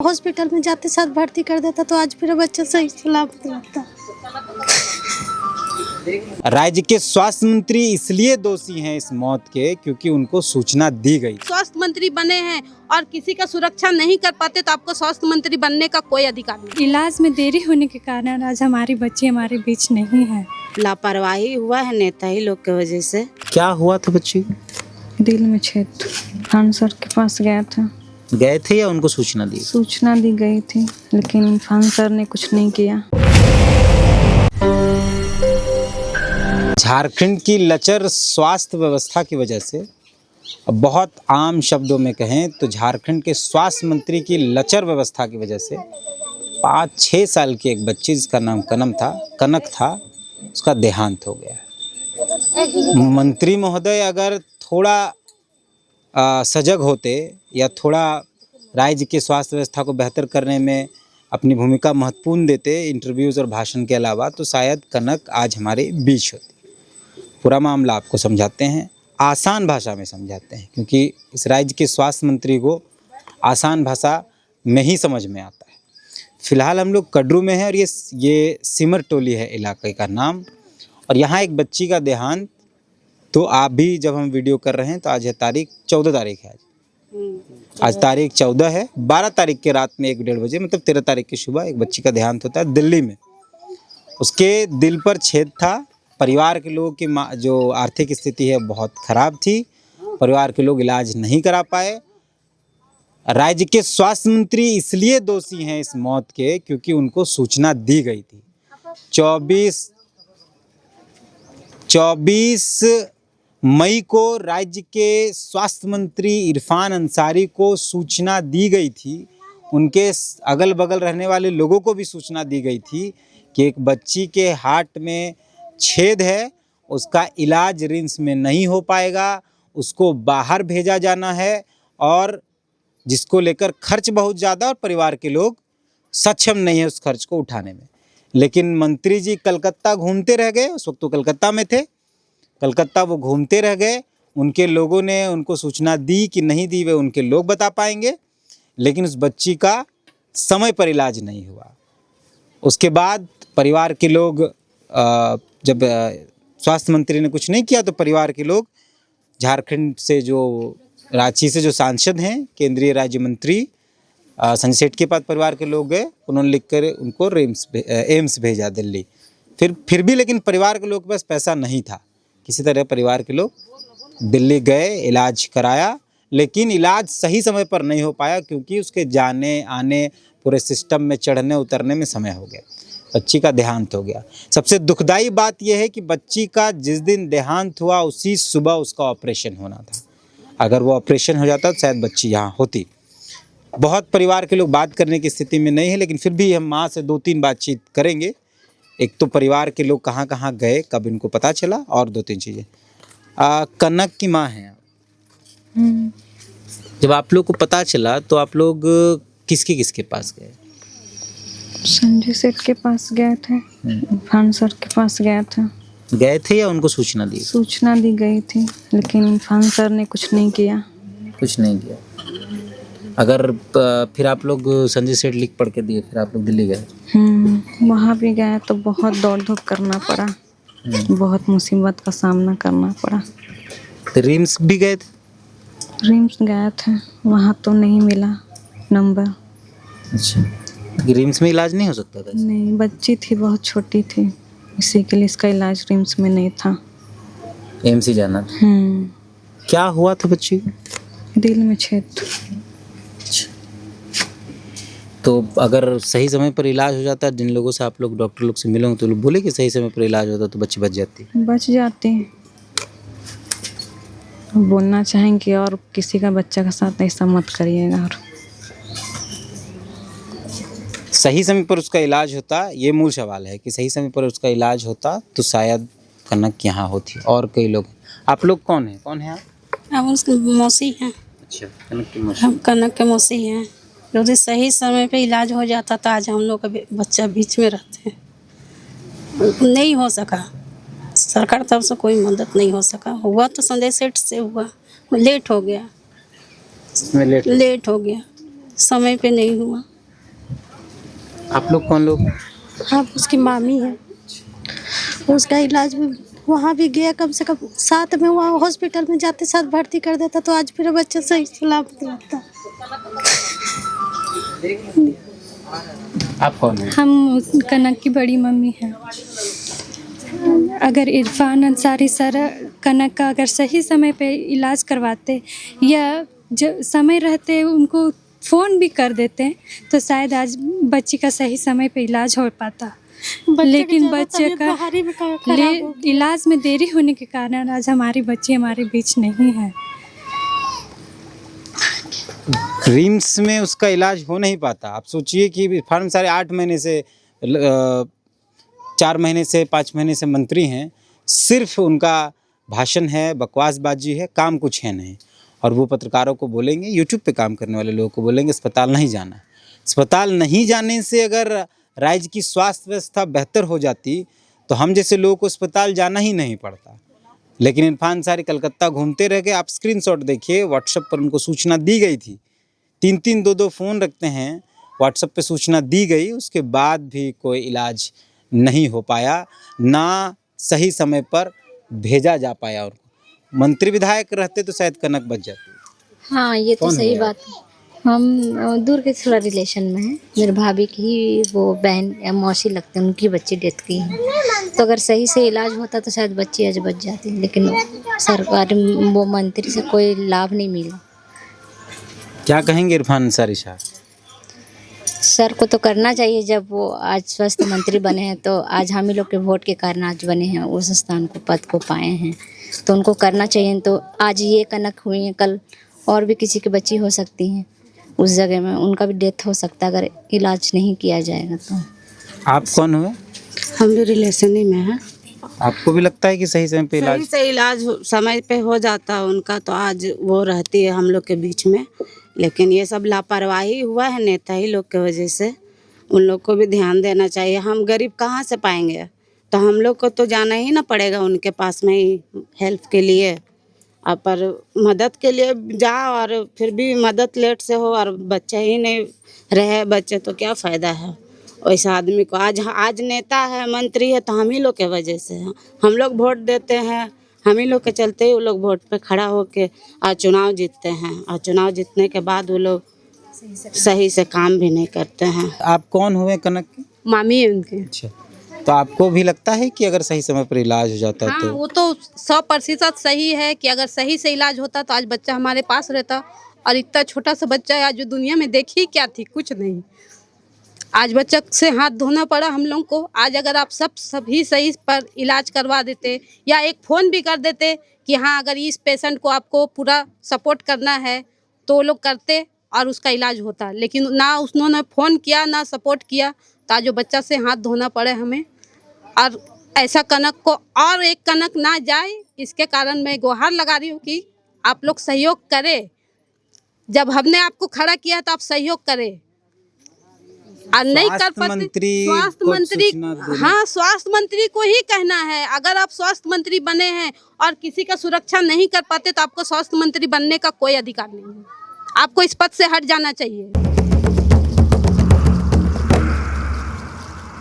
Hospital में जाते साथ भर्ती कर देता तो आज मेरा बच्चा सही सलामत रहता। राज्य के स्वास्थ्य मंत्री इसलिए दोषी हैं इस मौत के क्योंकि उनको सूचना दी गई। स्वास्थ्य मंत्री बने हैं और किसी का सुरक्षा नहीं कर पाते तो आपको स्वास्थ्य मंत्री बनने का कोई अधिकार नहीं। इलाज में देरी होने के कारण आज हमारी बच्ची हमारे बीच नहीं है। लापरवाही हुआ है नेता ही लोग की वजह से। क्या हुआ था बच्ची? दिल में छेद। खान सर के पास गया था। गए थे या उनको सूचना दी? सूचना दी गई थी लेकिन खान सर ने कुछ नहीं किया। झारखंड की लचर स्वास्थ्य व्यवस्था की वजह से, बहुत आम शब्दों में कहें तो झारखंड के स्वास्थ्य मंत्री की लचर व्यवस्था की वजह से 5-6 साल की एक बच्ची जिसका नाम कनक था उसका देहांत हो गया। मंत्री महोदय अगर थोड़ा सजग होते या थोड़ा राज्य की स्वास्थ्य व्यवस्था को बेहतर करने में अपनी भूमिका महत्वपूर्ण देते इंटरव्यूज़ और भाषण के अलावा, तो शायद कनक आज हमारे बीच होती। पूरा मामला आपको समझाते हैं, आसान भाषा में समझाते हैं क्योंकि इस राज्य के स्वास्थ्य मंत्री को आसान भाषा में ही समझ में आता है। फ़िलहाल हम लोग कड्रू में हैं और ये सिमर टोली है इलाके का नाम, और यहाँ एक बच्ची का देहांत। तो आप भी जब हम वीडियो कर रहे हैं तो आज है 14 तारीख है। आज तारीख 14 है। 12 तारीख के रात में 1-1:30 बजे, मतलब 13 तारीख की सुबह एक बच्ची का देहांत होता है दिल्ली में। उसके दिल पर छेद था। परिवार के लोगों की जो आर्थिक स्थिति है बहुत ख़राब थी। परिवार के लोग इलाज नहीं करा पाए। राज्य के स्वास्थ्य मंत्री इसलिए दोषी हैं इस मौत के क्योंकि उनको सूचना दी गई थी। 24 मई को राज्य के स्वास्थ्य मंत्री इरफान अंसारी को सूचना दी गई थी। उनके अगल बगल रहने वाले लोगों को भी सूचना दी गई थी कि एक बच्ची के हार्ट में छेद है, उसका इलाज रिम्स में नहीं हो पाएगा, उसको बाहर भेजा जाना है, और जिसको लेकर खर्च बहुत ज़्यादा और परिवार के लोग सक्षम नहीं है उस खर्च को उठाने में। लेकिन मंत्री जी कलकत्ता घूमते रह गए। उस वक्त तो कलकत्ता में थे। कलकत्ता वो घूमते रह गए। उनके लोगों ने उनको सूचना दी कि नहीं दी वे उनके लोग बता पाएंगे, लेकिन उस बच्ची का समय पर इलाज नहीं हुआ। उसके बाद परिवार के लोग, जब स्वास्थ्य मंत्री ने कुछ नहीं किया तो परिवार के लोग झारखंड से, जो रांची से जो सांसद हैं, केंद्रीय राज्य मंत्री संजय सेठ के पास परिवार के लोग गए। उन्होंने लिखकर उनको एम्स भेजा दिल्ली। फिर भी लेकिन परिवार के लोग के पास पैसा नहीं था। किसी तरह परिवार के लोग दिल्ली गए, इलाज कराया, लेकिन इलाज सही समय पर नहीं हो पाया क्योंकि उसके जाने आने, पूरे सिस्टम में चढ़ने उतरने में समय हो गया। बच्ची का देहांत हो गया। सबसे दुखदाई बात यह है कि बच्ची का जिस दिन देहांत हुआ उसी सुबह उसका ऑपरेशन होना था। अगर वो ऑपरेशन हो जाता तो शायद बच्ची यहाँ होती। बहुत परिवार के लोग बात करने की स्थिति में नहीं है, लेकिन फिर भी हम माँ से 2-3 बातचीत करेंगे। एक तो परिवार के लोग कहाँ कहाँ गए, कब इनको पता चला, और 2-3 चीज़ें। कनक की माँ हैं आप। जब आप लोग को पता चला तो आप लोग किसके पास गए? संजय सेठ के पास गए थे। खान सर के पास गया था। गए थे या उनको सूचना दी? सूचना दी गई थी लेकिन खान सर ने कुछ नहीं किया। कुछ नहीं किया। अगर फिर आप लोग संजय सेठ लिख पढ़ के दिए, फिर आप लोग दिल्ली गए? वहाँ भी गए तो बहुत दौड़ धूप करना पड़ा। बहुत मुसीबत का सामना करना पड़ा। तो रिम्स भी गए थे? रिम्स गए थे, वहाँ तो नहीं मिला नंबर। अच्छा, रिम्स में इलाज नहीं हो सकता था? नहीं, बच्ची थी, बहुत छोटी थी, इसी के लिए इसका इलाज रिम्स में नहीं था। एम्स ही जाना था। क्या हुआ था बच्ची? दिल में छेद। तो अगर सही समय पर इलाज हो जाता, जिन लोगों से आप लोग डॉक्टर लोग से मिले हो तो लोग बोले कि सही समय पर इलाज होता तो बच्ची बच जाती। बोलना चाहेंगे और किसी का बच्चा के साथ ऐसा मत करिएगा। और सही समय पर उसका इलाज होता, ये मूल सवाल है कि सही समय पर उसका इलाज होता तो शायद कनक यहाँ होती। और कई लोग। आप लोग कौन है आप? हम उसकी मौसी हैं। अच्छा, कनक की मौसी। हम कनक के मौसी हैं। यदि सही समय पे इलाज हो जाता तो आज हम लोग का बच्चा बीच में रहते हैं। नहीं हो सका, सरकार तरफ से कोई मदद नहीं हो सका। हुआ तो संजय सेठ से हुआ, लेट हो गया। इसमें लेट लेट हो गया। समय पे नहीं हुआ। आप लोग कौन लोग? हाँ, उसकी मामी है। उसका इलाज भी वहाँ भी गया, कम से कम साथ में वहाँ हॉस्पिटल में जाते साथ भर्ती कर देता तो आज मेरा बच्चा सही सलामत रहता। आप कौन हैं? हम कनक की बड़ी मम्मी हैं। अगर इरफान अंसारी सर कनक का अगर सही समय पे इलाज करवाते या जो समय रहते उनको फ़ोन भी कर देते तो शायद आज बच्ची का सही समय पे इलाज हो पाता। लेकिन बच्चे का इलाज में देरी होने के कारण आज हमारी बच्ची हमारे बीच नहीं है। रिम्स में उसका इलाज हो नहीं पाता। आप सोचिए कि इरफान अंसारी 8 महीने से 4 महीने से 5 महीने से मंत्री हैं, सिर्फ उनका भाषण है, बकवासबाजी है, काम कुछ है नहीं। और वो पत्रकारों को बोलेंगे, यूट्यूब पे काम करने वाले लोगों को बोलेंगे अस्पताल नहीं जाना। अस्पताल नहीं जाने से अगर राज्य की स्वास्थ्य व्यवस्था बेहतर हो जाती तो हम जैसे लोगों को अस्पताल जाना ही नहीं पड़ता। लेकिन इरफान अंसारी कलकत्ता घूमते रह गए। आप स्क्रीनशॉट देखिए, व्हाट्सएप पर उनको सूचना दी गई थी। 3-3 2-2 फ़ोन रखते हैं, व्हाट्सएप पे सूचना दी गई, उसके बाद भी कोई इलाज नहीं हो पाया, ना सही समय पर भेजा जा पाया उनको। मंत्री विधायक रहते तो शायद कनक बच जाती। हाँ, ये तो कौन सही है? बात है। हम दूर के थोड़ा रिलेशन में हैं। मेरे भाभी की वो बहन या मौसी लगते हैं, उनकी बच्ची डेथ की है। तो अगर सही से इलाज होता तो शायद बच्ची आज बच जाती, लेकिन सरकारी वो मंत्री से कोई लाभ नहीं मिला। क्या कहेंगे इरफान अंसारी साहब? सर को तो करना चाहिए, जब वो आज स्वास्थ्य मंत्री बने हैं तो आज हम ही लोग के वोट के कारण आज बने हैं, उस स्थान को पद को पाए हैं, तो उनको करना चाहिए। तो आज ये कनक हुई है, कल और भी किसी की बच्ची हो सकती हैं उस जगह में, उनका भी डेथ हो सकता है अगर इलाज नहीं किया जाएगा तो। आप कौन हुए? हम भी रिलेशन ही में हैं। आपको भी लगता है कि सही समय पे इलाज? सही से इलाज समय पे हो जाता उनका तो आज वो रहती है हम लोग के बीच में। लेकिन ये सब लापरवाही हुआ है नेता ही लोग की वजह से। उन लोग को भी ध्यान देना चाहिए। हम गरीब कहाँ से पाएंगे, तो हम लोग को तो जाना ही ना पड़ेगा उनके पास में ही हेल्प के लिए। पर मदद के लिए जाओ और फिर भी मदद लेट से हो और बच्चा ही नहीं रहे बच्चे तो क्या फ़ायदा है वैसा आदमी को। आज नेता है, मंत्री है तो हम ही लोग के वजह से है। हम लोग वोट देते हैं, हम ही लोग के चलते ही वो लोग वोट पे खड़ा होके और चुनाव जीतते हैं। और चुनाव जीतने के बाद वो लोग सही से काम भी नहीं करते हैं। आप कौन हुए कनक के? मामी है उनके। अच्छा, तो आपको भी लगता है कि अगर सही समय पर इलाज हो जाता हाँ, तो? वो तो 100% सही है कि अगर सही से इलाज होता तो आज बच्चा हमारे पास रहता। और इतना छोटा सा बच्चा है आज जो दुनिया में देखी क्या थी, कुछ नहीं। आज बच्चा से हाथ धोना पड़ा हम लोग को। आज अगर आप सभी सही पर इलाज करवा देते या एक फ़ोन भी कर देते कि हाँ अगर इस पेशेंट को आपको पूरा सपोर्ट करना है तो वो लोग करते और उसका इलाज होता। लेकिन ना उन्होंने फ़ोन किया ना सपोर्ट किया, तो आज जो बच्चा से हाथ धोना पड़े हमें। और ऐसा कनक को और एक कनक ना जाए, इसके कारण मैं गुहार लगा रही हूँ कि आप लोग सहयोग करें। जब हमने आपको खड़ा किया तो आप सहयोग करें। और नहीं कर पाते स्वास्थ्य मंत्री, हाँ स्वास्थ्य मंत्री को ही कहना है। अगर आप स्वास्थ्य मंत्री बने हैं और किसी का सुरक्षा नहीं कर पाते तो आपको स्वास्थ्य मंत्री बनने का कोई अधिकार नहीं है। आपको इस पद से हट जाना चाहिए।